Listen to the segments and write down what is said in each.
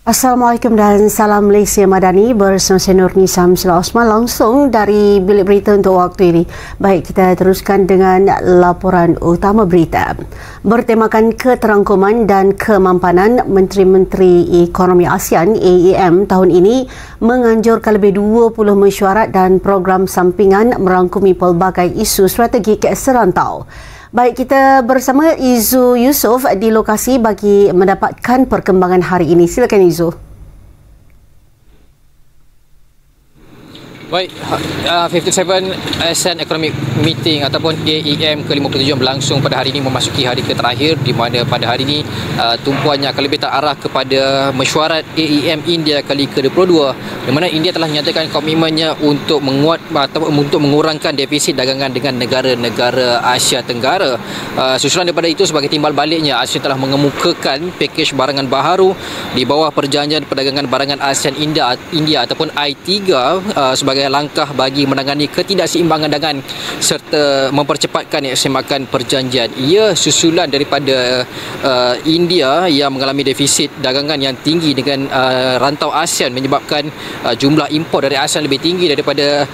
Assalamualaikum dan salam Malaysia Madani bersama saya Nurnisa Hamsila Osman langsung dari Bilik Berita untuk waktu ini. Baik, kita teruskan dengan laporan utama berita. Bertemakan keterangkuman dan kemampanan Menteri-Menteri Ekonomi ASEAN AEM tahun ini menganjurkan lebih 20 mesyuarat dan program sampingan merangkumi pelbagai isu strategik serantau. Baik, kita bersama Izu Yusof di lokasi bagi mendapatkan perkembangan hari ini. Silakan Izu. Baik, 57 ASEAN Economic Meeting ataupun AEM ke-57 berlangsung pada hari ini memasuki hari ke terakhir, di mana pada hari ini tumpuannya akan lebih terarah kepada mesyuarat AEM India kali ke-22, di mana India telah menyatakan komitmennya untuk menguat atau untuk mengurangkan defisit dagangan dengan negara-negara Asia Tenggara. Susulan daripada itu, sebagai timbal baliknya, ASEAN telah mengemukakan pakej barangan baharu di bawah Perjanjian Perdagangan Barangan ASEAN India ataupun I3 sebagai langkah bagi menangani ketidakseimbangan dagangan serta mempercepatkan semakan perjanjian. Ia susulan daripada India yang mengalami defisit dagangan yang tinggi dengan rantau ASEAN, menyebabkan jumlah import dari ASEAN lebih tinggi daripada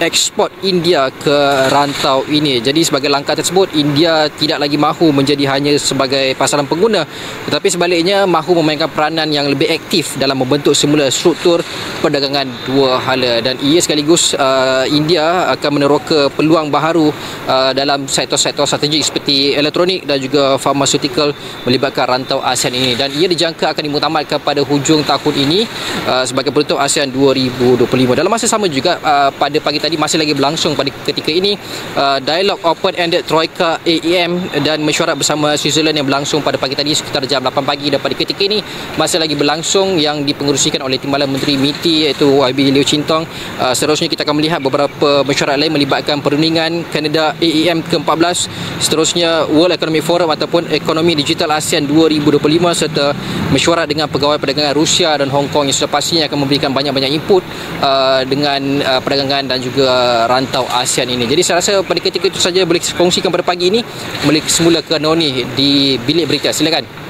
ekspor India ke rantau ini. Jadi sebagai langkah tersebut, India tidak lagi mahu menjadi hanya sebagai pasaran pengguna, tetapi sebaliknya mahu memainkan peranan yang lebih aktif dalam membentuk semula struktur perdagangan dua hala. Dan ia sekaligus India akan meneroka peluang baharu dalam sektor-sektor strategik seperti elektronik dan juga farmaceutical melibatkan rantau ASEAN ini, dan ia dijangka akan dimuktamadkan pada hujung tahun ini sebagai penutup ASEAN 2025. Dalam masa sama juga, pada pagi tadi masih lagi berlangsung pada ketika ini dialog open-ended Troika AEM dan mesyuarat bersama Switzerland yang berlangsung pada pagi tadi sekitar jam 8 pagi, dan pada ketika ini masih lagi berlangsung yang dipengerusikan oleh Timbalan Menteri MITI iaitu YB Liu Chintong. Seterusnya kita akan melihat beberapa mesyuarat lain melibatkan perundingan Kanada AEM ke-14, seterusnya World Economic Forum ataupun Ekonomi Digital ASEAN 2025, serta mesyuarat dengan pegawai perdagangan Rusia dan Hong Kong yang sudah pastinya akan memberikan banyak-banyak input dengan perdagangan dan juga rantau ASEAN ini. Jadi saya rasa pada ketika itu saja boleh kongsikan pada pagi ini. Boleh semula ke Noni di Bilik Berita. Silakan.